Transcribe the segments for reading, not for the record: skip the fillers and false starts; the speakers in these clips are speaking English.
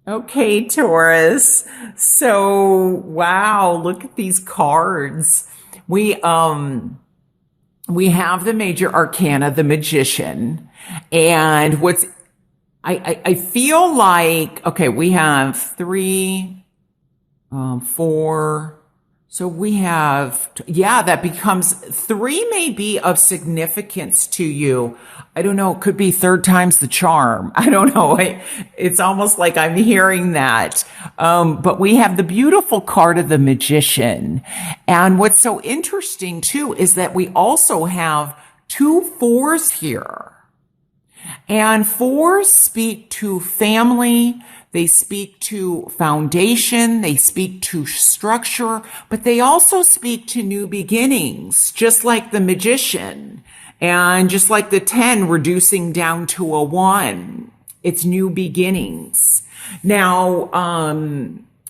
Okay, Taurus. So, wow, look at these cards. We um we have the major arcana, the magician. And I feel like, okay, we have three, four. So we have, yeah, that becomes three may be of significance to you. I don't know. It could be third time's the charm. I don't know. It's almost like I'm hearing that. But we have the beautiful card of the magician. And what's so interesting too is that we also have two fours here. And fours speak to family, they speak to foundation, they speak to structure, but they also speak to new beginnings, just like the magician and just like the 10 reducing down to a 1. It's new beginnings. Now,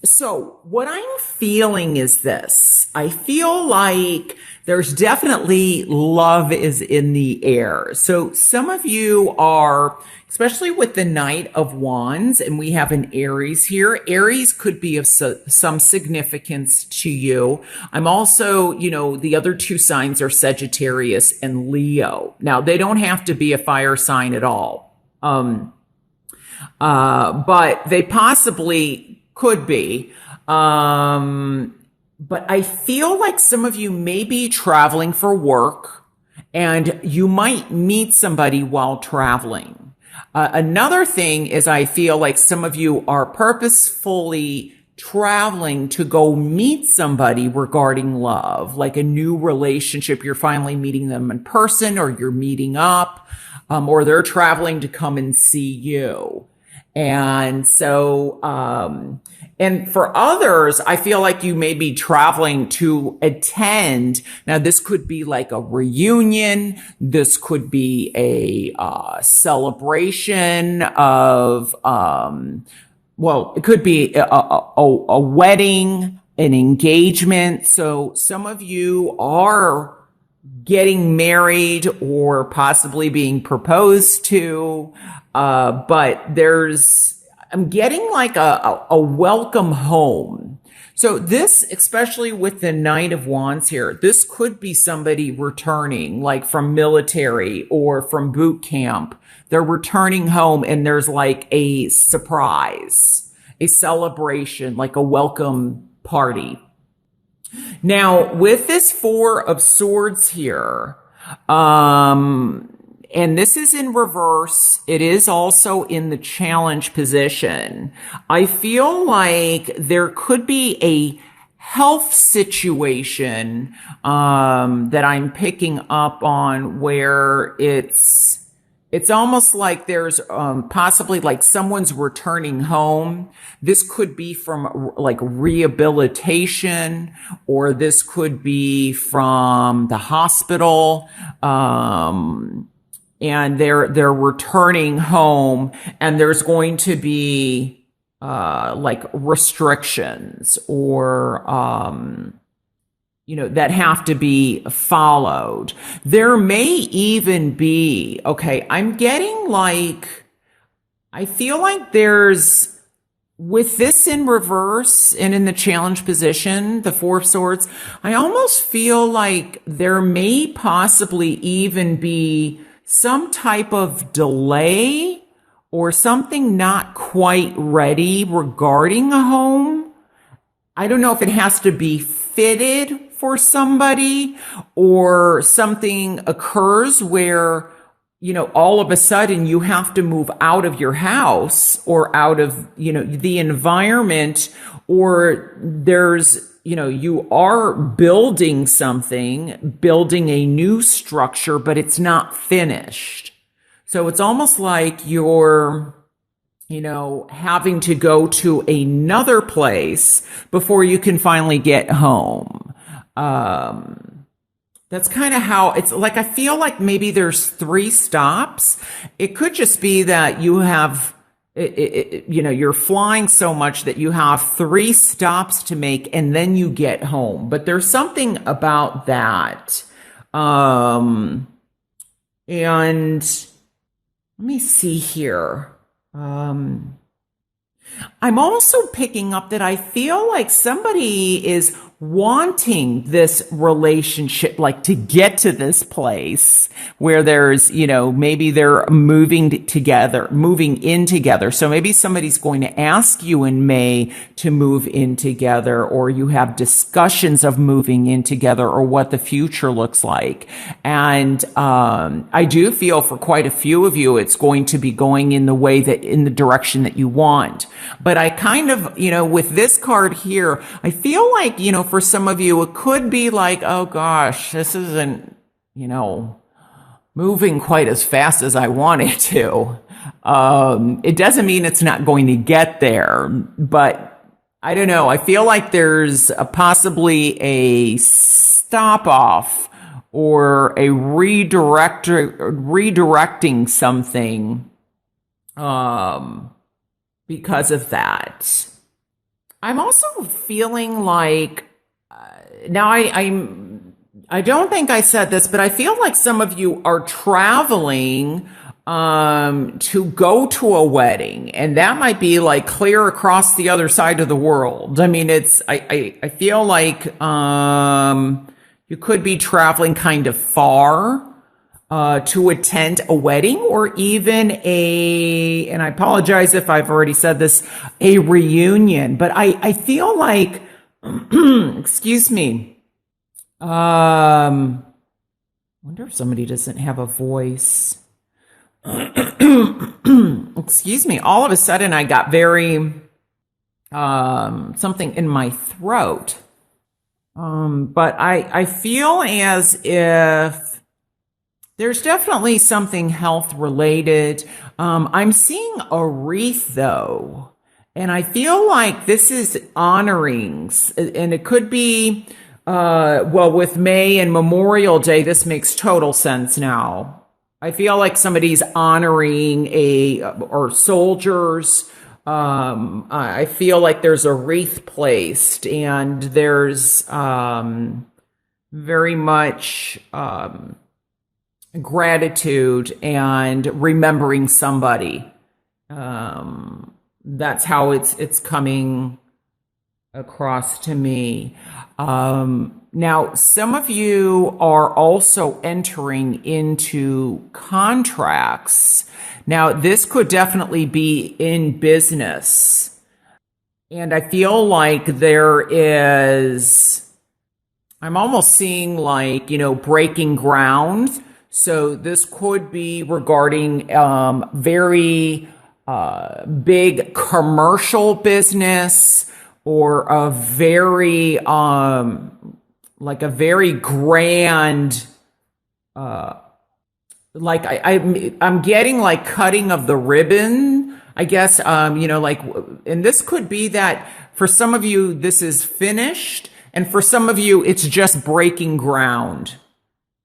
so what I'm feeling is this. I feel like there's definitely love is in the air. So some of you are, especially with the Knight of Wands, and we have an Aries here. Aries could be of some significance to you. I'm also, the other two signs are Sagittarius and Leo. Now, they don't have to be a fire sign at all. But they possibly could be. But I feel like some of you may be traveling for work and you might meet somebody while traveling. Another thing is I feel like some of you are purposefully traveling to go meet somebody regarding love, like a new relationship. You're finally meeting them in person or you're meeting up, or they're traveling to come and see you. And so, and for others, I feel like you may be traveling to attend. Now, this could be like a reunion. This could be a celebration of, well, it could be a wedding, an engagement. So some of you are getting married or possibly being proposed to. But I'm getting like a welcome home. So this, especially with the Knight of Wands here, this could be somebody returning like from military or from boot camp. They're returning home and there's like a surprise, a celebration, like a welcome party. Now, with this Four of Swords here, and this is in reverse. It is also in the challenge position. I feel like there could be a health situation that I'm picking up on where it's almost like there's possibly like someone's returning home. This could be from like rehabilitation, or this could be from the hospital. And they're returning home, and there's going to be like restrictions or that have to be followed. There may even be, okay, I'm getting like, I feel like there's, with this in reverse and in the challenge position, the Four of Swords, I almost feel like there may possibly even be some type of delay or something not quite ready regarding a home. I don't know if it has to be fitted for somebody or something occurs where, all of a sudden you have to move out of your house or out of, the environment, or there's, you are building something, building a new structure, but it's not finished. So it's almost like you're, having to go to another place before you can finally get home. That's kind of how it's like. I feel like maybe there's 3 stops. It could just be that you have, you're flying so much that you have 3 stops to make and then you get home. But there's something about that. And let me see here. I'm also picking up that I feel like somebody is wanting this relationship, like to get to this place where there's, maybe they're moving in together. So maybe somebody's going to ask you in May to move in together, or you have discussions of moving in together, or what the future looks like. And I do feel for quite a few of you, it's going to be going in the direction that you want. But I kind of, with this card here, I feel like, for some of you, it could be like, oh gosh, this isn't, moving quite as fast as I want it to. It doesn't mean it's not going to get there, but I don't know. I feel like there's possibly a stop off or a redirecting something, because of that. I'm also feeling like, now I don't think I said this, but I feel like some of you are traveling to go to a wedding, and that might be like clear across the other side of the world. I mean, I feel like you could be traveling kind of far to attend a wedding, or even and I apologize if I've already said this, a reunion. But I feel like, excuse me, wonder if somebody doesn't have a voice. Excuse me. All of a sudden, I got very something in my throat. But I feel as if there's definitely something health related. I'm seeing a wreath though, and I feel like this is honoring, and it could be, well, with May and Memorial Day, this makes total sense now. I feel like somebody's honoring or soldiers. I feel like there's a wreath placed, and there's very much gratitude and remembering somebody. That's how it's coming across to me. Now, some of you are also entering into contracts. Now, this could definitely be in business. And I feel like I'm almost seeing like, breaking ground. So this could be regarding very big commercial business, or a very like a very grand, like I'm getting like cutting of the ribbon, I guess, like, and this could be that for some of you this is finished, and for some of you it's just breaking ground,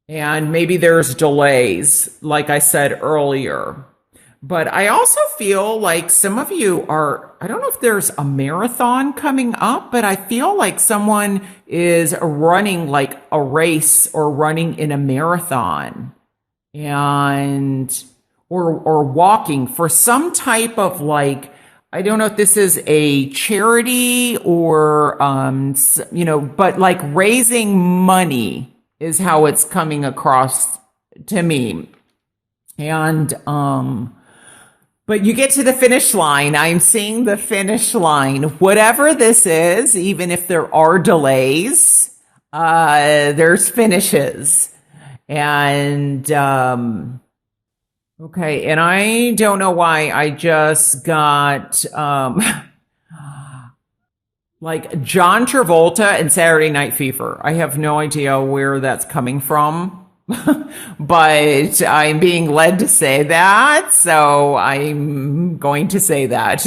and maybe there's delays, like I said earlier. But I also feel like some of you I don't know if there's a marathon coming up, but I feel like someone is running like a race, or running in a marathon, or walking for some type of, like, I don't know if this is a charity or, but like raising money is how it's coming across to me. And, but you get to the finish line. I'm seeing the finish line. Whatever this is, even if there are delays, there's finishes. And, okay. And I don't know why I just got, like John Travolta and Saturday Night Fever. I have no idea where that's coming from. But I'm being led to say that, so I'm going to say that.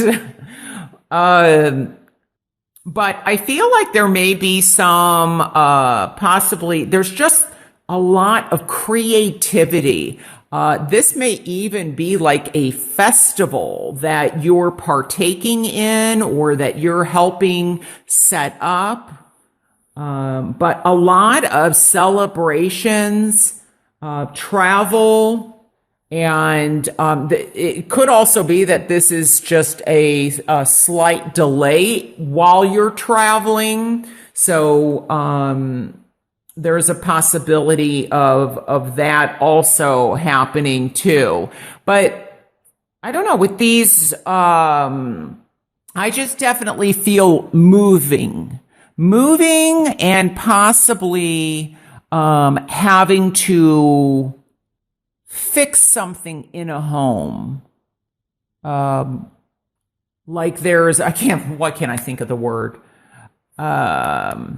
But I feel like there may be some, possibly, there's just a lot of creativity. This may even be like a festival that you're partaking in, or that you're helping set up. But a lot of celebrations, travel, And it could also be that this is just a slight delay while you're traveling. So there's a possibility of that also happening too. But I don't know, with these, I just definitely feel moving and possibly having to fix something in a home. Like there's, what can I think of the word? Well,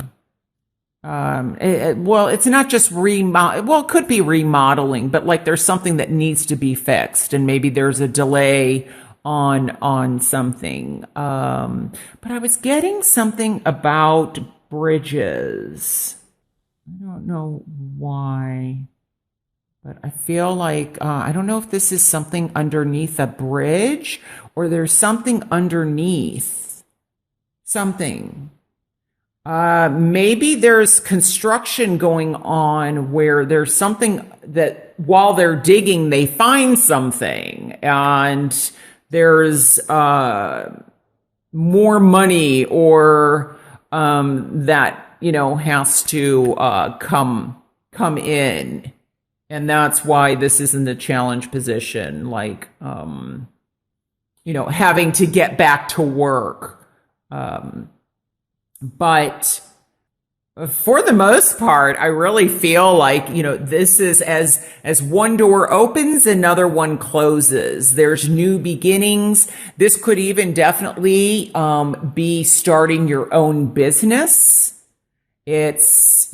it's not just well, it could be remodeling, but like there's something that needs to be fixed and maybe there's a delay on something. But I was getting something about bridges. I don't know why. But I feel like, I don't know if this is something underneath a bridge or there's something underneath something. Maybe there's construction going on where there's something that while they're digging, they find something and there's more money or that, has to come in. And that's why this is in the challenge position, like, having to get back to work. But for the most part, I really feel like, this is as one door opens, another one closes. There's new beginnings. This could even definitely be starting your own business. It's,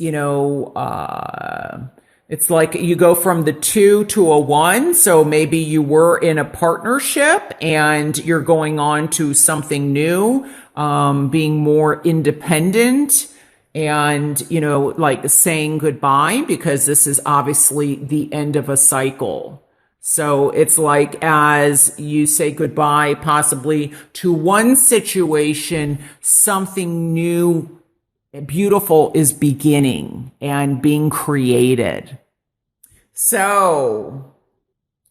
it's like you go from the 2 to a 1. So maybe you were in a partnership and you're going on to something new, being more independent and, like saying goodbye, because this is obviously the end of a cycle. So it's like as you say goodbye, possibly to one situation, something new beautiful is beginning and being created. So,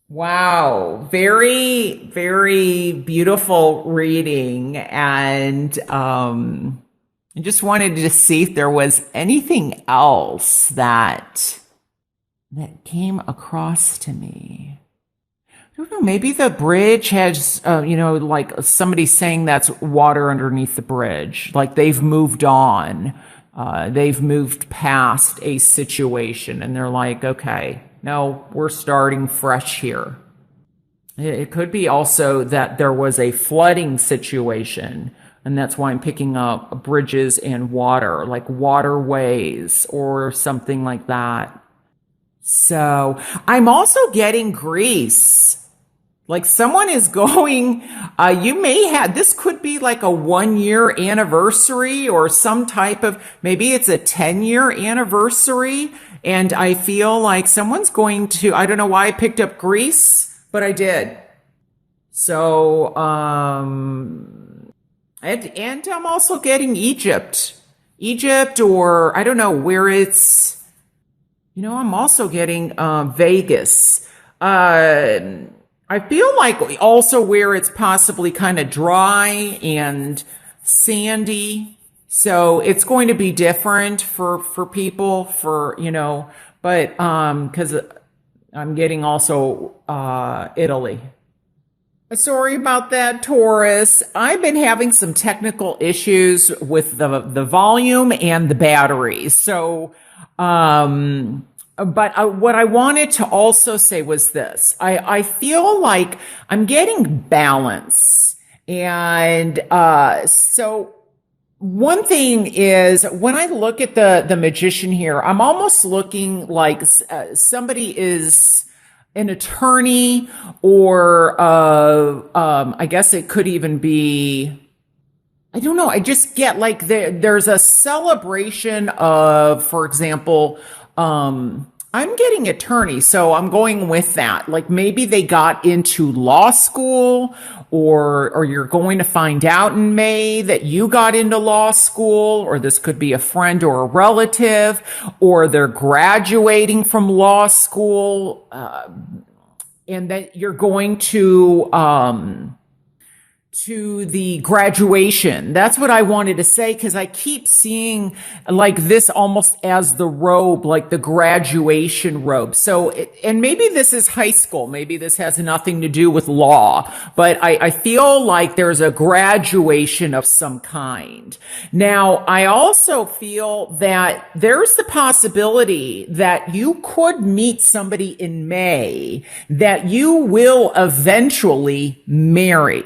wow, very, very beautiful reading. And I just wanted to see if there was anything else that came across to me. I don't know, maybe the bridge has, like somebody saying that's water underneath the bridge. Like they've moved on. They've moved past a situation and they're like, okay, no, we're starting fresh here. It could be also that there was a flooding situation. And that's why I'm picking up bridges and water, like waterways or something like that. So I'm also getting Greece. Like someone is going, you may have, this could be like a 1-year anniversary or some type of, maybe it's a 10-year anniversary. And I feel like someone's going to, I don't know why I picked up Greece, but I did. So, and I'm also getting Egypt, or I don't know where it's, I'm also getting, Vegas. I feel like also where it's possibly kind of dry and sandy. So it's going to be different for people but, cause I'm getting also, Italy. Sorry about that, Taurus. I've been having some technical issues with the volume and the battery. So, but what I wanted to also say was this. I feel like I'm getting balance. And so one thing is when I look at the magician here, I'm almost looking like somebody is an attorney or I guess it could even be, I don't know. I just get like there's a celebration of, for example, I'm getting attorney, so I'm going with that. Like maybe they got into law school or you're going to find out in May that you got into law school, or this could be a friend or a relative, or they're graduating from law school. and that you're going to the graduation. That's what I wanted to say, because I keep seeing like this almost as the robe, like the graduation robe. So, and maybe this is high school. Maybe this has nothing to do with law, but I feel like there's a graduation of some kind. Now, I also feel that there's the possibility that you could meet somebody in May that you will eventually marry.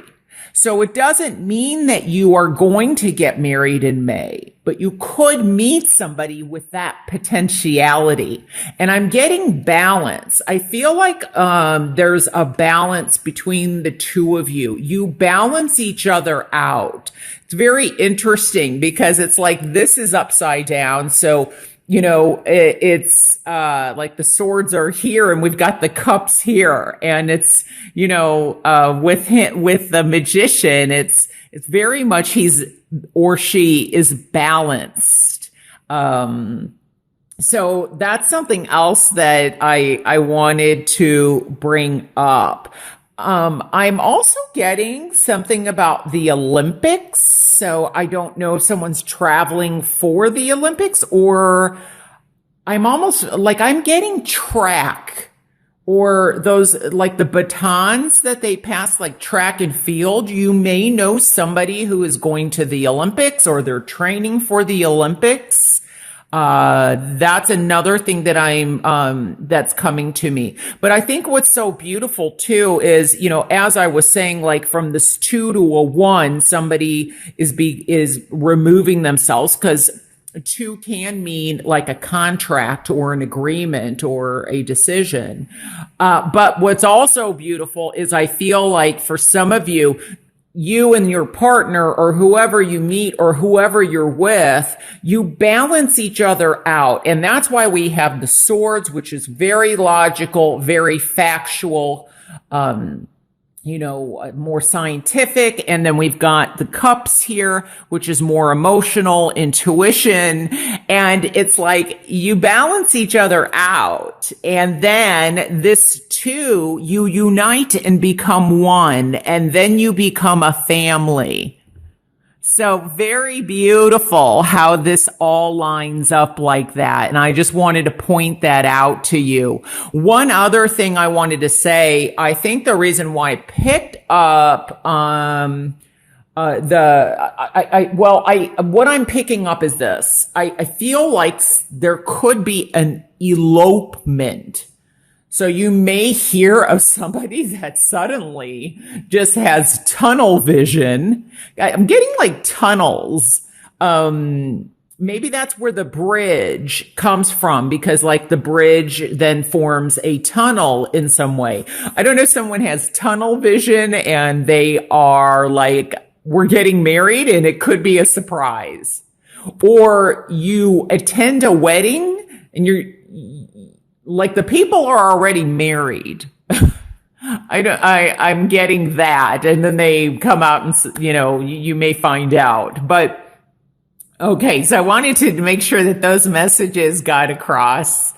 So it doesn't mean that you are going to get married in May, but you could meet somebody with that potentiality. And I'm getting balance. I feel like there's a balance between the two of you. You balance each other out. It's very interesting because it's like this is upside down. So it's like the swords are here and we've got the cups here, and it's with the magician, it's very much he's or she is balanced. So that's something else that I wanted to bring up. I'm also getting something about the Olympics. So I don't know if someone's traveling for the Olympics, or I'm getting track, or those like the batons that they pass, like track and field. You may know somebody who is going to the Olympics or they're training for the Olympics. That's another thing that that's coming to me. But I think what's so beautiful too is, as I was saying, like from this 2 to a 1, somebody is removing themselves, because 2 can mean like a contract or an agreement or a decision. But what's also beautiful is I feel like for some of you, you and your partner or whoever you meet or whoever you're with, you balance each other out. And that's why we have the swords, which is very logical, very factual, more scientific. And then we've got the cups here, which is more emotional, intuition. And it's like you balance each other out. And then this 2, you unite and become one. And then you become a family. So very beautiful how this all lines up like that. And I just wanted to point that out to you. One other thing I wanted to say, I think the reason why I picked up, what I'm picking up is this. I feel like there could be an elopement. So you may hear of somebody that suddenly just has tunnel vision. I'm getting like tunnels. Maybe that's where the bridge comes from, because like the bridge then forms a tunnel in some way. I don't know if someone has tunnel vision and they are like, we're getting married, and it could be a surprise. Or you attend a wedding and you're like, the people are already married. I'm getting that. And then they come out and, you may find out. But okay, so I wanted to make sure that those messages got across.